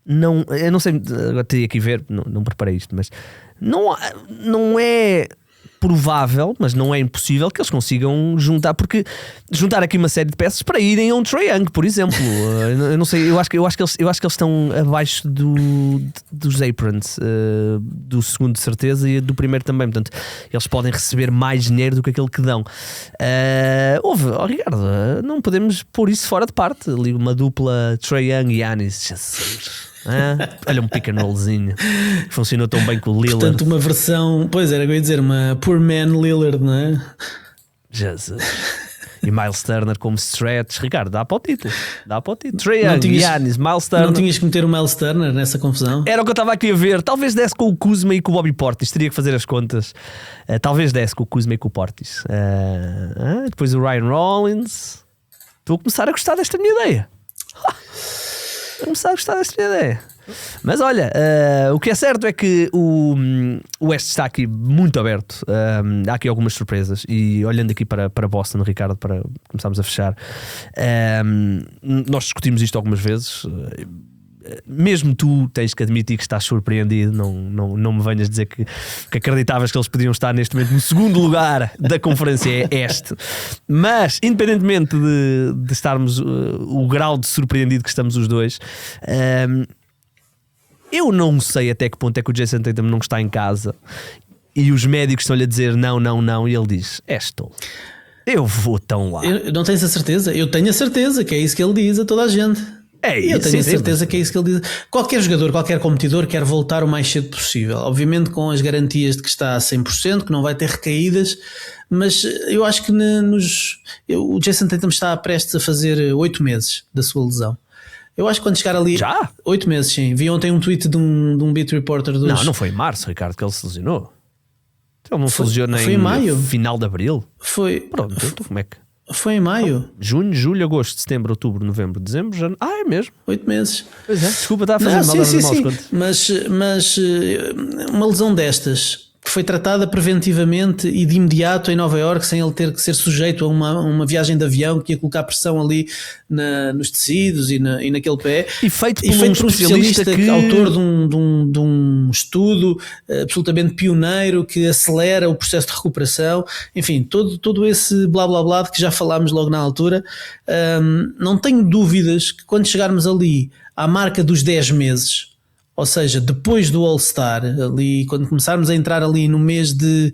não, eu não sei, agora teria que ir ver, não preparei isto, mas não é provável, mas não é impossível que eles consigam juntar aqui uma série de peças para irem a um Trae Young, por exemplo. Eu não sei, eu acho que eles estão abaixo dos Aprons, do segundo de certeza e do primeiro também, portanto eles podem receber mais dinheiro do que aquele que dão. Ricardo, não podemos pôr isso fora de parte. Ali uma dupla Trae Young e Giannis, Jesus. Olha, um pick and rollzinho que funcionou tão bem com o Lillard. Portanto, uma versão, pois era, eu ia dizer, uma Poor Man Lillard, não é? Jesus. E Miles Turner como stretch. Ricardo, dá para o título. Trae Young, Giannis, Miles Turner. Não tinhas que meter o Miles Turner nessa confusão? Era o que eu estava aqui a ver. Talvez desse com o Kuzma e com o Bobby Portis. Teria que fazer as contas. Talvez desse com o Kuzma e com o Portis. Depois o Ryan Rollins. Estou a começar a gostar desta minha ideia. Mas olha, o que é certo é que o Oeste está aqui muito aberto. Há aqui algumas surpresas. E olhando aqui para Boston, Ricardo, para começarmos a fechar, nós discutimos isto algumas vezes. Mesmo tu tens que admitir que estás surpreendido. Não me venhas dizer que acreditavas que eles podiam estar neste momento no segundo lugar da Conferência Este. Mas independentemente de estarmos o grau de surpreendido que estamos os dois, eu não sei até que ponto é que o Jason Tatum não está em casa e os médicos estão-lhe a dizer não, e ele diz: és tolo, eu vou tão lá. Eu não tenho essa certeza. Eu tenho a certeza que é isso que ele diz a toda a gente. Eu tenho a certeza que é isso que ele diz. Qualquer jogador, qualquer competidor quer voltar o mais cedo possível. Obviamente com as garantias de que está a 100%, que não vai ter recaídas. Mas eu acho que o Jason Tatum está prestes a fazer 8 meses da sua lesão. Eu acho que quando chegar ali... Já? 8 meses, sim. Vi ontem um tweet de um beat reporter dos... Não foi em março, Ricardo, que ele se lesionou. Ele não se lesionou nem em maio. Final de abril. Foi... Pronto, então como é que... Foi em maio. Junho, julho, agosto, setembro, outubro, novembro, dezembro, janeiro. É mesmo? 8 meses. Pois é, desculpa, está a fazer mal das maus contas. Mas uma lesão destas que foi tratada preventivamente e de imediato em Nova Iorque, sem ele ter que ser sujeito a uma viagem de avião que ia colocar pressão ali nos tecidos e naquele pé. E feito por um especialista que... autor de um estudo absolutamente pioneiro que acelera o processo de recuperação. Enfim, todo esse blá blá blá de que já falámos logo na altura. Não tenho dúvidas que quando chegarmos ali à marca dos 10 meses, ou seja, depois do All-Star, ali, quando começarmos a entrar ali no mês de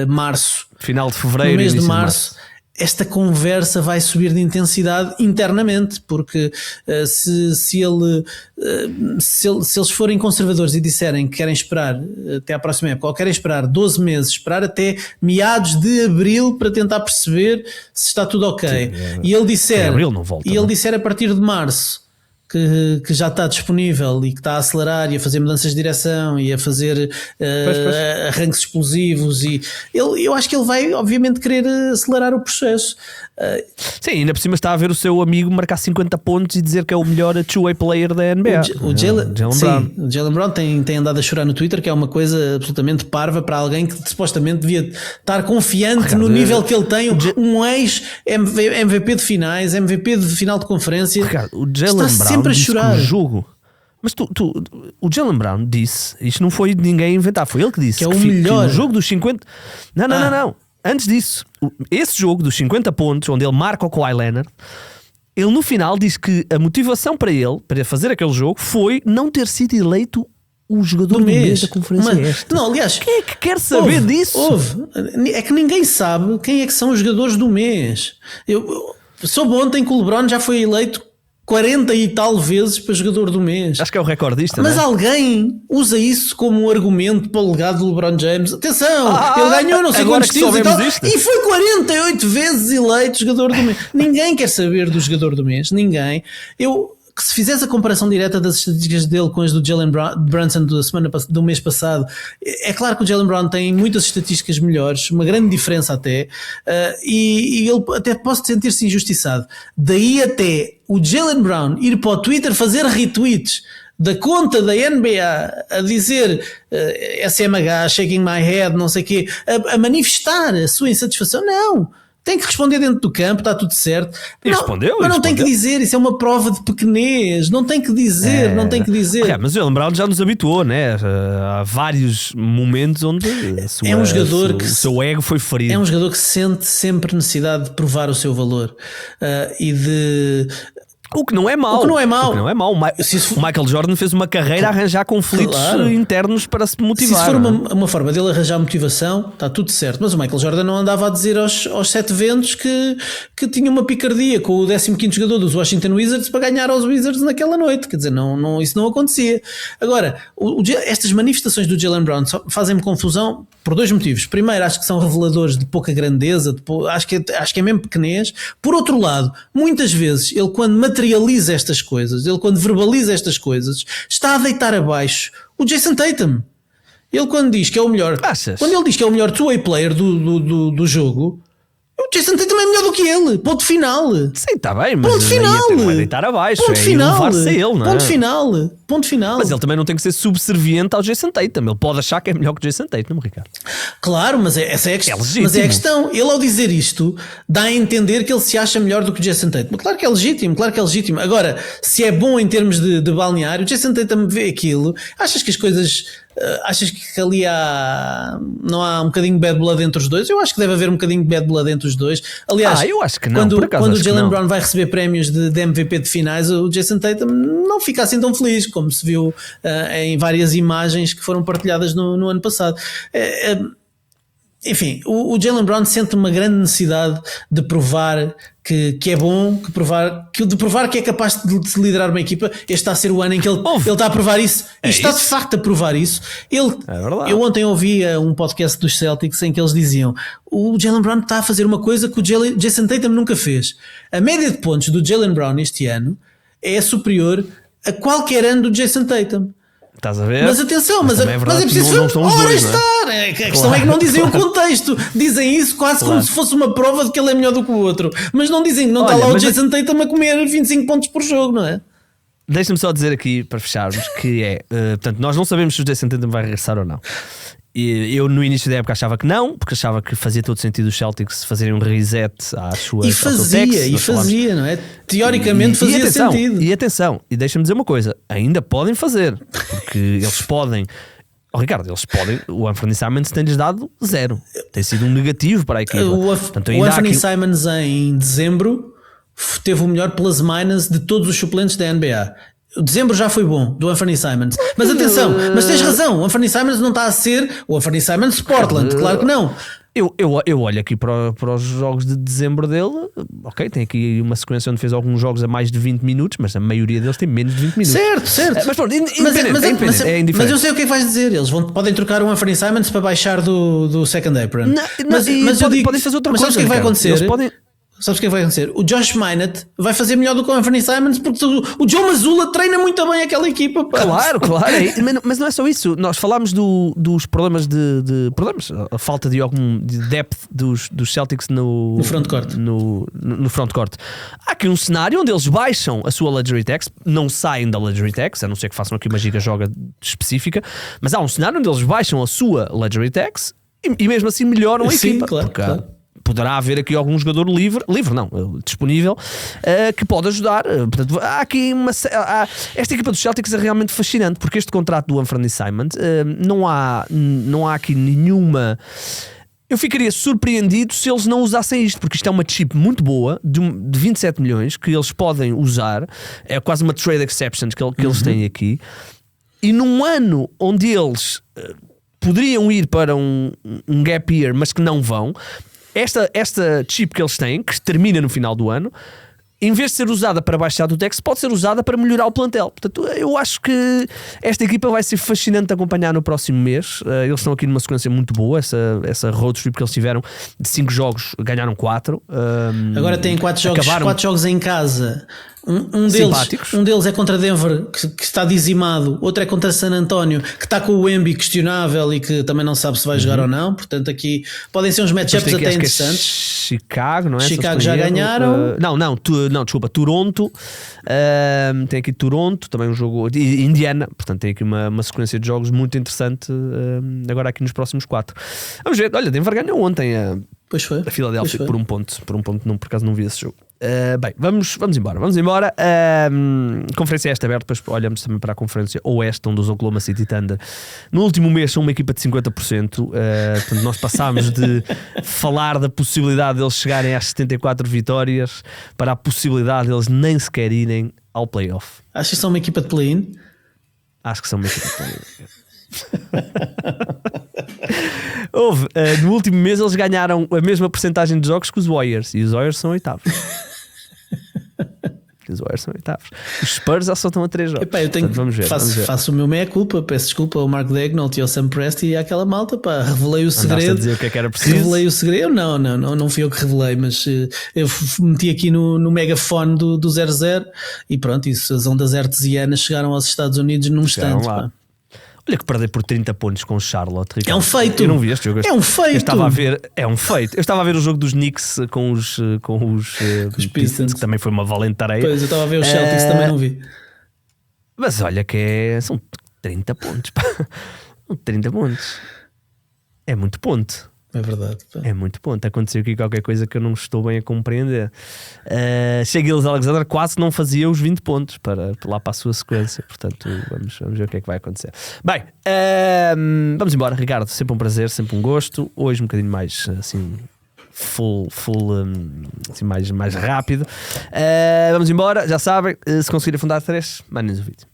março, final de fevereiro, no mês de março, esta conversa vai subir de intensidade internamente, porque se eles forem conservadores e disserem que querem esperar até à próxima época, ou querem esperar 12 meses, esperar até meados de abril para tentar perceber se está tudo ok. Sim, e ele disser a partir de março que já está disponível e que está a acelerar e a fazer mudanças de direção e a fazer arranques explosivos, e eu acho que ele vai obviamente querer acelerar o processo. Sim, ainda por cima está a ver o seu amigo marcar 50 pontos e dizer que é o melhor two-way player da NBA. O Jaylen Brown tem andado a chorar no Twitter, que é uma coisa absolutamente parva para alguém que supostamente devia estar confiante no nível que ele tem. Um ex-MVP de finais, MVP de final de conferência. O Jaylen Brown a chorar. O jogo, mas o Jaylen Brown disse, isto não foi ninguém inventar, foi ele que disse que é o melhor. Que no jogo dos 50, não. Antes disso, esse jogo dos 50 pontos, onde ele marca o Kawhi Leonard, ele no final disse que a motivação para ele, para fazer aquele jogo, foi não ter sido eleito o jogador do mês da Conferência Este. Não, aliás, quem é que quer saber disso? É que ninguém sabe quem é que são os jogadores do mês. Eu soube ontem que o LeBron já foi eleito 40 e tal vezes para jogador do mês. Acho que é o recordista. Mas alguém usa isso como um argumento para o legado do LeBron James. Atenção, ele ganhou não sei quantos títulos e tal, e foi 48 vezes eleito jogador do mês. Ninguém quer saber do jogador do mês. Ninguém. Que se fizeres a comparação direta das estatísticas dele com as do Jalen Brunson do mês passado, é claro que o Jalen Brown tem muitas estatísticas melhores, uma grande diferença até, e ele até pode sentir-se injustiçado. Daí até o Jalen Brown ir para o Twitter fazer retweets da conta da NBA a dizer SMH, shaking my head, não sei o quê, a manifestar a sua insatisfação. Não, Tem que responder dentro do campo, está tudo certo. E respondeu. Mas não tem que dizer, isso é uma prova de pequenez. Não tem que dizer, não tem que dizer. Okay, mas o Jaylen Brown já nos habituou, né? Há vários momentos onde é um jogador que o seu ego foi ferido. É um jogador que sente sempre necessidade de provar o seu valor e de... O que não é mau. O que não é mau. O Michael Jordan fez uma carreira a arranjar conflitos internos para se motivar. Se for uma forma dele arranjar motivação, está tudo certo. Mas o Michael Jordan não andava a dizer aos sete ventos que tinha uma picardia com o 15º jogador dos Washington Wizards para ganhar aos Wizards naquela noite. Quer dizer, isso não acontecia. Agora, estas manifestações do Jaylen Brown fazem-me confusão por dois motivos. Primeiro, acho que são reveladores de pouca grandeza, acho que é mesmo pequenez. Por outro lado, muitas vezes, ele quando materializa estas coisas, ele quando verbaliza estas coisas, está a deitar abaixo o Jason Tatum. Ele quando diz que é o melhor, quando ele diz que é o melhor two-way player do jogo, o Jason Tatum é melhor do que ele. Ponto final. Sim, está bem, mas ponto final. Não é deitar abaixo, ponto é final. Elevar-se a ele, não é? Ponto final. Mas ele também não tem que ser subserviente ao Jason Tatum. Ele pode achar que é melhor que o Jason Tatum, Ricardo. Claro, mas essa é a questão. Mas é a questão. Ele ao dizer isto dá a entender que ele se acha melhor do que o Jason Tatum. Claro que é legítimo, Agora, se é bom em termos de balneário, o Jason Tatum vê aquilo. Achas que as coisas... achas que ali não há um bocadinho de bad blood entre os dois? Eu acho que deve haver um bocadinho de bad blood entre os dois. Aliás, eu acho que não. Quando o Jaylen Brown vai receber prémios de MVP de finais, o Jason Tatum não fica assim tão feliz, como se viu em várias imagens que foram partilhadas no ano passado. Enfim, o Jaylen Brown sente uma grande necessidade de provar que é bom, de provar que é capaz de liderar uma equipa. Este está a ser o ano em que ele está a provar isso. E está de facto a provar isso. Eu ontem ouvi um podcast dos Celtics em que eles diziam: o Jaylen Brown está a fazer uma coisa que o Jason Tatum nunca fez. A média de pontos do Jaylen Brown este ano é superior a qualquer ano do Jason Tatum. Estás a ver? Mas atenção, mas é preciso estar. A questão é que não dizem o contexto. Dizem isso quase como se fosse uma prova de que ele é melhor do que o outro. Mas não dizem que não está lá o Jason Tatum a comer 25 pontos por jogo, não é? Deixa-me só dizer aqui, para fecharmos, que portanto, nós não sabemos se o Jason Tatum vai regressar ou não. E eu no início da época achava que não, porque achava que fazia todo sentido os Celtics fazerem um reset à sua... E fazia, não é? Teoricamente fazia sentido. E atenção, e deixa-me dizer uma coisa, ainda podem fazer, porque eles podem... Ricardo, o Anthony Simons tem-lhes dado 0. Tem sido um negativo para a equipa. O Anthony Simons em dezembro teve o melhor plus-minus de todos os suplentes da NBA. O dezembro já foi bom do Anthony Simons. Mas atenção, mas tens razão, o Anthony Simons não está a ser o Anthony Simons Portland, claro que não. Eu olho aqui para os jogos de dezembro dele. Ok, tem aqui uma sequência onde fez alguns jogos a mais de 20 minutos, mas a maioria deles tem menos de 20 minutos. Certo. Mas pronto, é indiferente. Mas eu sei o que é que vais dizer. Eles podem trocar o Anthony Simons para baixar do second apron. Podem fazer outra coisa. Sabes o que é que vai acontecer? Sabes o que vai acontecer? O Josh Minott vai fazer melhor do que o Anthony Simons, porque o Joe Mazzulla treina muito bem aquela equipa. Pá. Claro. Mas não é só isso. Nós falámos dos problemas a falta de algum depth dos Celtics no frontcourt. No frontcourt. Há aqui um cenário onde eles baixam a sua luxury tax, não saem da luxury tax, a não ser que façam aqui uma giga-joga específica, mas há um cenário onde eles baixam a sua luxury tax e mesmo assim melhoram a equipa. Claro. Poderá haver aqui algum jogador disponível, que pode ajudar. Portanto, há aqui esta equipa dos Celtics é realmente fascinante, porque este contrato do Anthony Simons, não há aqui nenhuma... Eu ficaria surpreendido se eles não usassem isto, porque isto é uma chip muito boa de 27 milhões que eles podem usar. É quase uma trade exception que eles têm aqui. E num ano onde eles poderiam ir para um gap year, mas que não vão, esta chip que eles têm, que termina no final do ano, em vez de ser usada para baixar do Tex, pode ser usada para melhorar o plantel. Portanto, eu acho que esta equipa vai ser fascinante de acompanhar no próximo mês. Eles estão aqui numa sequência muito boa. Essa road trip que eles tiveram de 5 jogos, ganharam 4. Agora têm 4 jogos em casa. Um deles é contra Denver, que está dizimado. Outro é contra San António, que está com o Wemby questionável e que também não sabe se vai jogar ou não. Portanto, aqui podem ser uns matchups até interessantes. Chicago, não é? Chicago já ganharam. Desculpa, Toronto. Tem aqui Toronto, também um jogo. Indiana, portanto, tem aqui uma sequência de jogos muito interessante. Agora aqui nos próximos 4. Vamos ver. Olha, Denver ganhou ontem. Pois foi. A Filadélfia Pois por um ponto, não, por acaso não vi esse jogo. Bem, vamos embora. Conferência Este aberta, depois olhamos também para a Conferência Oeste, onde os Oklahoma City Thunder no último mês são uma equipa de 50%. Portanto, nós passámos de falar da possibilidade de eles chegarem às 74 vitórias para a possibilidade de eles nem sequer irem ao playoff. Acho que são uma equipa de play-in. Acho que são uma equipa de play-in. No último mês eles ganharam a mesma porcentagem de jogos que os Warriors, e os Warriors são oitavos. Os Spurs já só estão a 3 jogos. Epá, eu tenho, portanto, vamos ver. Faço o meu meia-culpa, peço desculpa ao Mark Daigneault e ao Sam Presti e àquela malta, pá, revelei o segredo. A dizer o que é que era preciso. Revelei o segredo, não fui eu que revelei, mas eu meti aqui no megafone do 00 e pronto, isso, as ondas hertzianas chegaram aos Estados Unidos num instante. Pá. Olha que perder por 30 pontos com o Charlotte, Ricardo. É um feito. Eu não vi este jogo. É um feito. Eu estava a ver, é um feito. Eu estava a ver o jogo dos Knicks com os Pistons, que também foi uma valente tarefa. Pois, eu estava a ver os Celtics, também não vi. Mas olha que são 30 pontos. 30 pontos. É muito ponto. É verdade. Pá. É muito ponto. Aconteceu aqui qualquer coisa que eu não estou bem a compreender. Shai Gilgeous-Alexander quase não fazia os 20 pontos para lá para a sua sequência. Portanto, vamos ver o que é que vai acontecer. Bem, vamos embora, Ricardo. Sempre um prazer, sempre um gosto. Hoje um bocadinho mais assim, full assim, mais rápido. Vamos embora. Já sabem, se conseguirem fundar 3, mandem-nos o vídeo.